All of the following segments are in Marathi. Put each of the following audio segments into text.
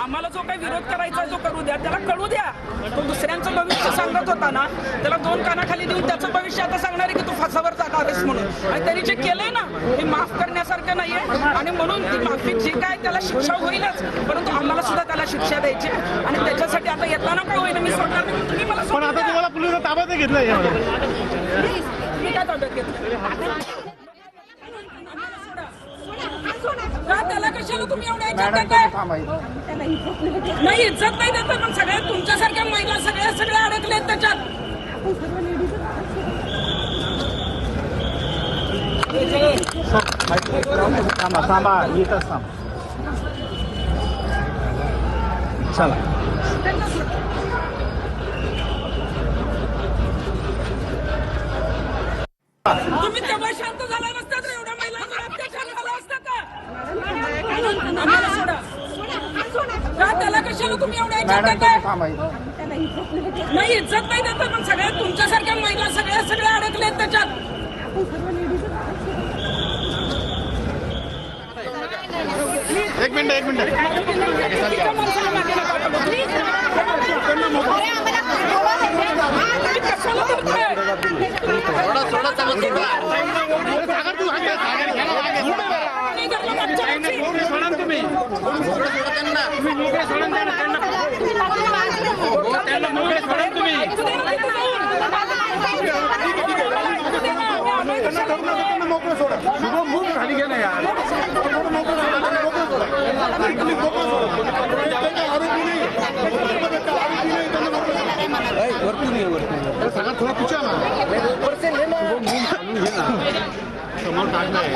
आम्हाला जो काही विरोध करायचा तो करू द्या, त्याला कळू द्या. तो दुसऱ्यांचं भविष्य सांगत होता ना, त्याला 2 कानाखाली देऊन त्याचं भविष्य आता सांगणार आहे की तू फासावर जाणारच म्हणून. आणि त्यांनी जे केलंय ना हे माफ करण्यासारखं नाहीये आणि म्हणून ती माफी जी काय त्याला शिक्षा होईलच, परंतु आम्हाला सुद्धा त्याला शिक्षा द्यायची आणि त्याच्यासाठी आता येताना काय होईल मी सोडणार नाही. तुम्ही मला पण आता तुम्हाला पोलिस ताब्यात घेतलंय. मी काय ताब्यात घेतलं? त्याला कशाला तुम्ही एवढ्या नाही इज्जत नाही देत पण सगळ्या तुमच्यासारख्या महिला सगळ्या अडकलेत त्याच्यात. थांबा येतच थांब. चला तुम्ही तेव्हा शांत झाला नसतात रे, एवढ्या महिलांवर अत्याचार झाला असता का? त्याला कशाला तुम्ही एवढ्या नाही इज्जत नाही देत पण सगळ्या तुमच्यासारख्या महिला सगळ्या अडकलेत त्याच्यात. एक मिनिट मोकळं सोडा. खाली गेला यार. सगळं थोडं पुछा ना समोर टाकलंय.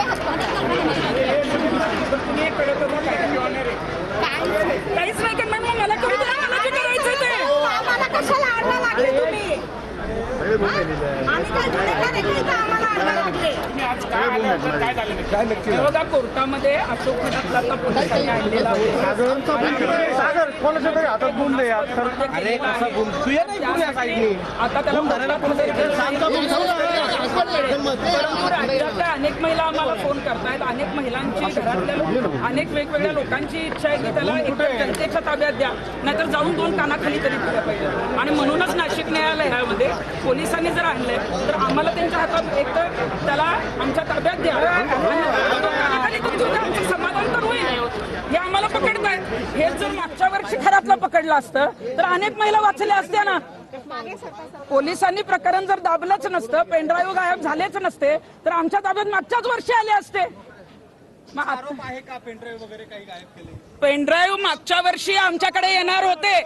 काहीच नाही करणार मग मला करू द्या, मला जे करायचं ते. आम्हाला कशाला आडवा लागले तुम्ही? बघा कोर्टामध्ये अशोक खटातला आता पोलिसांनी आणलेला सागर कोणाच्या तरी हातात बोल दे यार. अरे कसा बोल तू या नाही आता त्याला राज्यातल्या अनेक महिला आम्हाला फोन करतायत. अनेक महिलांची घरातल्या अनेक वेगवेगळ्या लोकांची इच्छा आहे की त्याला एका जनतेच्या ताब्यात द्या, नाहीतर जाऊन 2 कानाखाली तरी दिल्या पाहिजे. आणि म्हणूनच नाशिक न्यायालयामध्ये पोलिसांनी जर आणलंय तर आम्हाला त्यांच्या हातात एक तर त्याला आमच्या ताब्यात द्या, आमचं समाधान तर होईल. हे आम्हाला पकडतायत. हे जर मागच्या वर्षी घरातलं पकडलं असतं तर अनेक महिला वाचल्या असत्या ना. पोलिसांनी प्रकरण जर दाबलंच नसतं, पेनड्राईव्ह गायब झालेच नसते तर आमच्या ताब्यात मागच्याच वर्षी आले असते. पेनड्राईव्ह मागच्या वर्षी आमच्याकडे येणार होते.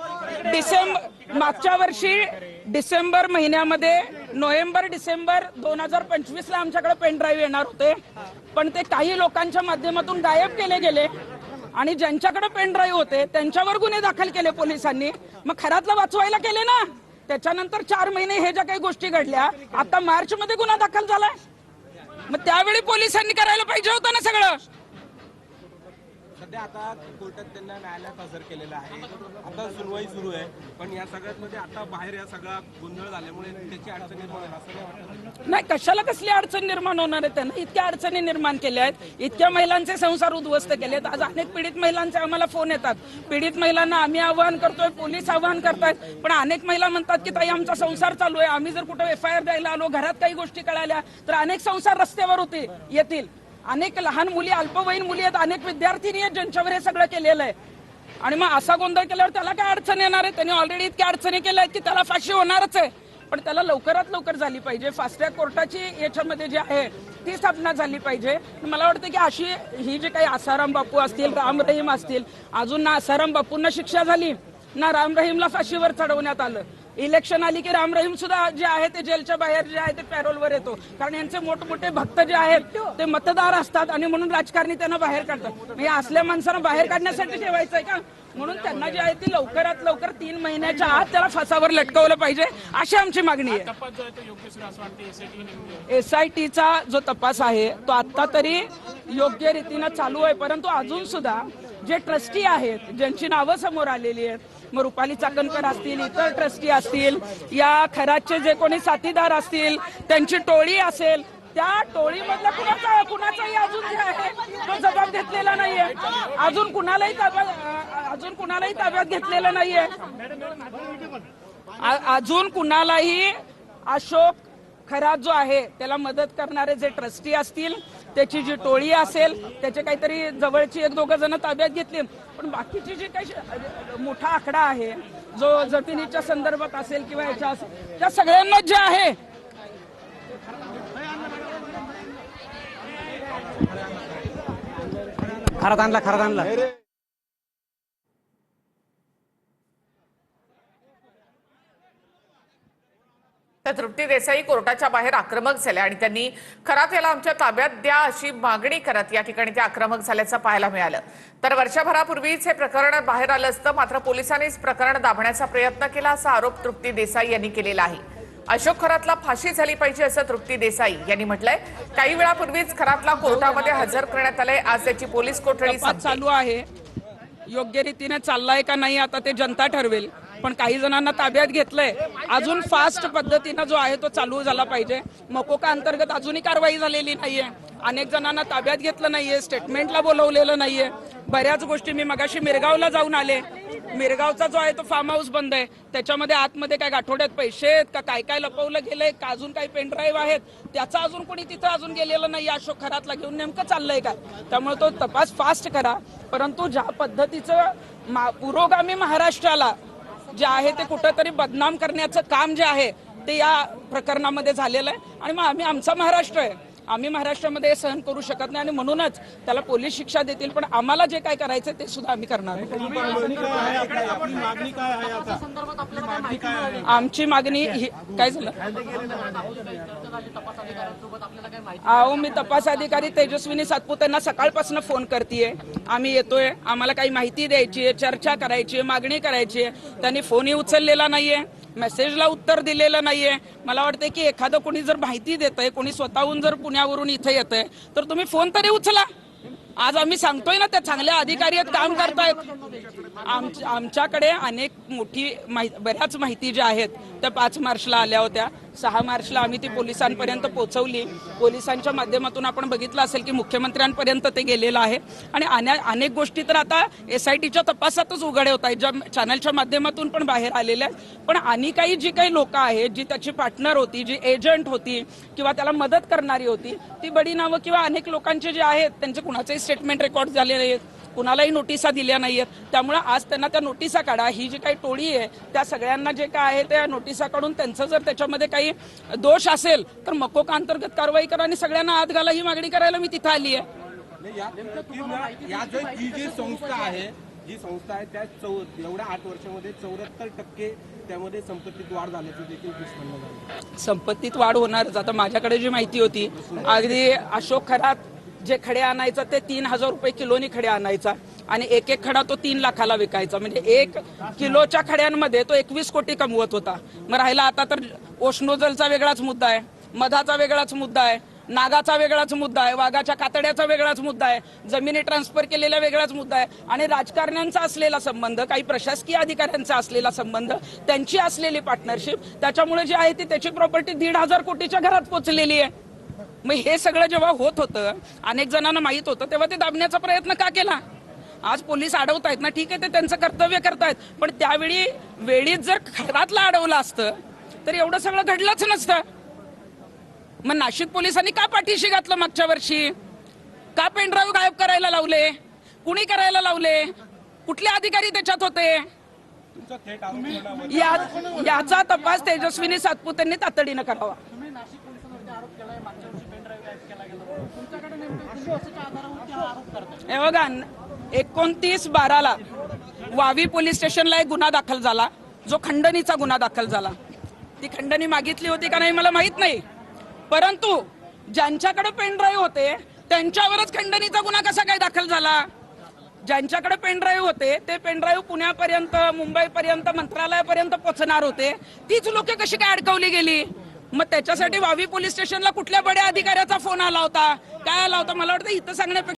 मागच्या वर्षी डिसेंबर महिन्यामध्ये नोव्हेंबर डिसेंबर 2025 ला आमच्याकडे पेनड्राईव्ह येणार होते, पण ते काही लोकांच्या माध्यमातून गायब केले गेले आणि ज्यांच्याकडे पेनड्राईव्ह होते त्यांच्यावर गुन्हे दाखल केले पोलिसांनी. मग खरातला वाचवायला केले ना. त्याच्यानंतर 4 महिने हे ज्या काही गोष्टी घडल्या, आता मार्च मध्ये गुन्हा दाखल झालाय. मग त्यावेळी पोलिसांनी करायला पाहिजे होतं ना सगळं. सध्या आता कोर्टात त्यांना न्यायालयात हजर केलेलं आहे. आता सुनवाई सुरू आहे, पण या सगळ्यात मध्ये आता बाहेर या सगळा गोंधळ झाल्यामुळे त्याची अडचण निर्माण होईल असं नाही वाटत? नाही, कशाला कसली अडचण निर्माण होणार आहे? त्यांना इतक्या अडचणी निर्माण केल्या आहेत, इतक्या महिलांचे संसार उद्ध्वस्त केलेत. आज अनेक पीडित महिलांचे आम्हाला फोन येतात. पीडित महिलांना आम्ही आवाहन करतोय, पोलीस आवाहन करतायत, पण अनेक महिला म्हणतात की ताई आमचा संसार चालू आहे, आम्ही जर कुठे FIR द्यायला आलो, घरात काही गोष्टी कळाल्या तर अनेक संसार रस्त्यावर येतील. अनेक लहान मुली, अल्पवयीन मुली आहेत, अनेक विद्यार्थिनी आहेत ज्यांच्यावर हे सगळं केलेलं आहे. आणि मग असा गोंधळ केल्यावर त्याला काय अडचण येणार आहे? त्यांनी ऑलरेडी इतक्या अडचणी केल्या आहेत की त्याला फाशी होणारच आहे. पण त्याला लवकरात लवकर झाली पाहिजे. फास्ट ट्रॅक कोर्टाची याच्यामध्ये जी आहे ती स्थापना झाली पाहिजे. मला वाटतं की अशी ही जी काही आसाराम बापू असतील, राम रहीम असतील, अजून ना आसाराम बापूंना शिक्षा झाली ना राम रहीमला फाशीवर चढवण्यात आलं. इलेक्शन आली की राम रहीम सुद्धा जे आहे ते जेलच्या बाहेर जे आहे ते पॅरोलवर येतो, कारण यांचे मोठमोठे भक्त जे आहेत ते मतदार असतात आणि म्हणून राजकारणी त्यांना बाहेर काढतात. हे असल्या माणसांना बाहेर काढण्यासाठी ठेवायचंय का? म्हणून त्यांना जी आहे ती लवकरात लवकर 3 महिन्याच्या आत त्याला फासावर लटकवलं पाहिजे, अशी आमची मागणी आहे. SITचा जो तपास आहे तो आता तरी योग्य रीतीनं चालू आहे, परंतु अजून सुद्धा जे ट्रस्टी आहेत, ज्यांची नावं समोर आलेली आहेत, मग रुपाली चाकणकर असतील, इतर ट्रस्टी असतील, या खराचे जे कोणी साथीदार असतील, त्यांची टोळी असेल, त्या टोळीमधला कुणाचाही अजून जे आहे तो जबाब घेतलेला नाहीये. अजून कुणालाही अजून कुणालाही ताब्यात घेतलेलं नाहीये. अजून कुणालाही अशोक खरात जो आहे त्याला मदत करणारे जे ट्रस्टी असतील, त्याची जी टोळी असेल, त्याचे काहीतरी जवळची 1-2 जण ताब्यात घेतली, पण बाकीची जी काही मोठा आकडा आहे जो जमिनीच्या संदर्भात असेल किंवा याच्या असेल, त्या सगळ्यांना जे आहे खरात आणला तर तृप्ती देसाई कोर्टाच्या बाहेर आक्रमक झाल्या आणि त्यांनी खरात याला आमच्या ताब्यात द्या अशी मागणी करत या ठिकाणी ते आक्रमक झाल्याचं पाहायला मिळालं. तर वर्षभरापूर्वीच हे प्रकरण बाहेर आलं असतं, मात्र पोलिसांनीच प्रकरण दाबण्याचा प्रयत्न केला असा आरोप तृप्ती देसाई यांनी केलेला आहे. अशोक खरातला फाशी झाली पाहिजे असं तृप्ती देसाई यांनी म्हटलंय. काही वेळापूर्वीच खरातला कोर्टामध्ये हजर करण्यात आलंय. आज त्याची पोलीस कोठडी चालू आहे. योग्य रीतीने चाललाय का नाही आता ते जनता ठरवेल, पण काही जणांना ताब्यात घेतलंय. अजून फास्ट पद्धतीनं जो आहे तो चालू झाला पाहिजे. मकोका अंतर्गत अजूनही कारवाई झालेली नाहीये. अनेक जणांना ताब्यात घेतलं नाहीये, स्टेटमेंटला बोलवलेलं नाहीये. बऱ्याच गोष्टी मी मगाशी मिरगावला जाऊन आले. मिरगावचा जो आहे तो फार्म हाऊस बंद आहे. त्याच्यामध्ये आतमध्ये काय गाठोड्यात पैसे आहेत का, काय काय लपवलं गेलंय का, अजून काही पेनड्राईव्ह आहेत, त्याचा अजून कोणी तिथं अजून गेलेलं नाही. अशोक खरातला घेऊन नेमकं चाललंय काय. त्यामुळे तो तपास फास्ट करा. परंतु ज्या पद्धतीचं पुरोगामी महाराष्ट्राला जे आहे ते कुठंतरी बदनाम करण्याचं काम जे आहे ते या प्रकरणामध्ये झालेलं आहे. आणि मग आम्ही आमचा महाराष्ट्र आहे, आम्ही महाराष्ट्रामध्ये सहन करू शकत नाही आणि म्हणूनच त्याला पोलीस शिक्षा देतील. पण आम्हाला जे काय करायचं ते सुद्धा आम्ही करणार. आमची मागणी काय झालं, अहो मी तपास अधिकारी तेजस्विनी सातपुतेंना सकाळपासून फोन करतेय. आम्ही येतोय, आम्हाला काही माहिती द्यायची आहे, चर्चा करायची आहे, मागणी करायची आहे. त्यांनी फोनही उचललेला नाहीये, मेसेजला उत्तर दिलेलं नाहीये. मला वाटतं की एखादं कोणी जर माहिती देतंय, कोणी स्वतःहून जर पुण्यावरून इथे येतंय तर तुम्ही फोन तरी उचला. आज आम्ही सांगतोय ना, त्या चांगल्या अधिकारी आहेत, काम करतायत. आमच्याकडे अनेक बऱ्याच माहिती ज्या आहेत त्या 5 मार्चला आल्या होत्या. 6 मार्चला आम्ही ती पोलिसांपर्यंत पोहोचवली. पोलिसांच्या माध्यमातून आपण बघितलं असेल की मुख्यमंत्र्यांपर्यंत ते गेलेलं आहे. आणि अनेक गोष्टी तर आता SITच्या तपासातच उघड होत आहेत, ज्या चॅनलच्या माध्यमातून पण बाहेर आलेल्या आहेत. पण आणि काही जी काही लोक आहेत, जी त्याची पार्टनर होती, जी एजंट होती किंवा त्याला मदत करणारी होती, ती बडी नावं किंवा अनेक लोकांचे जे आहेत त्यांचे कुणाचेही स्टेटमेंट रेकॉर्ड झाले नाहीत, कुणालाही नोटिसा दिल्या नाहीयेत. त्यामुळे आज त्यांना त्या नोटिसा काढा. ही जी काही टोळी आहे त्या सगळ्यांना जे काय आहे त्या नोटिसा काढून त्यांचं जर त्याच्यामध्ये काही दोष असेल तर मकोका अंतर्गत कारवाई करा आणि सगळ्यांना आत घाला. ही मागणी करायला मी तिथं आली आहे. ही जी संस्था आहे त्या एवढ्या 8 वर्षामध्ये 74% त्यामध्ये संपत्तीत वाढ झाल्याचं देखील म्हणलं झालं. संपत्तीत वाढ होणारच. आता माझ्याकडे जी माहिती होती, अगदी अशोक खरात जे खडे आणायचा ते 3,000 रुपये किलोनी खडे आणायचा आणि एक खडा तो 3 लाखाला विकायचा. म्हणजे 1 किलोच्या खड्यांमध्ये तो 21 कोटी कमवत होता. मग राहिला आता तर ओशनोजलचा वेगळाच मुद्दा आहे, मधाचा वेगळाच मुद्दा आहे, नागाचा वेगळाच मुद्दा आहे, वाघाच्या कातड्याचा वेगळाच मुद्दा आहे, जमिनी ट्रान्सफर केलेला वेगळाच मुद्दा आहे. आणि राजकारण्यांचा असलेला संबंध, काही प्रशासकीय अधिकाऱ्यांचा असलेला संबंध, त्यांची असलेली पार्टनरशिप, त्याच्यामुळे जे आहे ती त्याची प्रॉपर्टी 1,500 कोटीच्या घरात पोहोचलेली आहे. मग हे सगळं जेव्हा होत होतं, अनेक जणांना माहित होतं, तेव्हा ते दाबण्याचा प्रयत्न का केला. आज पोलीस अडवतायत ना, ठीक आहे, ते त्यांचं कर्तव्य करतायत, पण त्यावेळी वेळीच जर खरातला अडवलं असतं तर एवढं सगळं घडलंच नसतं. मग नाशिक पोलिसांनी का पाठीशी घातलं मागच्या वर्षी, का पेनड्राईव्ह गायब करायला लावले, कुणी करायला लावले, कुठले अधिकारी त्याच्यात होते, याचा तपास तेजस्विनी सातपुतेंनी तातडीनं करावा. हे बघा, 29/12 वावी पोलीस स्टेशनला एक गुन्हा दाखल झाला, जो खंडणीचा गुन्हा दाखल झाला. ती खंडणी मागितली होती का नाही मला माहित नाही, परंतु ज्यांच्याकडे पेनड्राईव्ह होते त्यांच्यावरच खंडणीचा गुन्हा कसा काय दाखल झाला. ज्यांच्याकडे पेनड्राईव्ह होते ते पेनड्राईव्ह पुण्यापर्यंत, मुंबईपर्यंत, मंत्रालयापर्यंत पोहोचणार होते, तीच लोक कशी काय अडकवली गेली. मग त्याच्यासाठी वावी पोलीस स्टेशनला कुठल्या बड्या अधिकाऱ्याचा फोन आला होता, काय आला होता, मला वाटतं इथं सांगण्यापेक्षा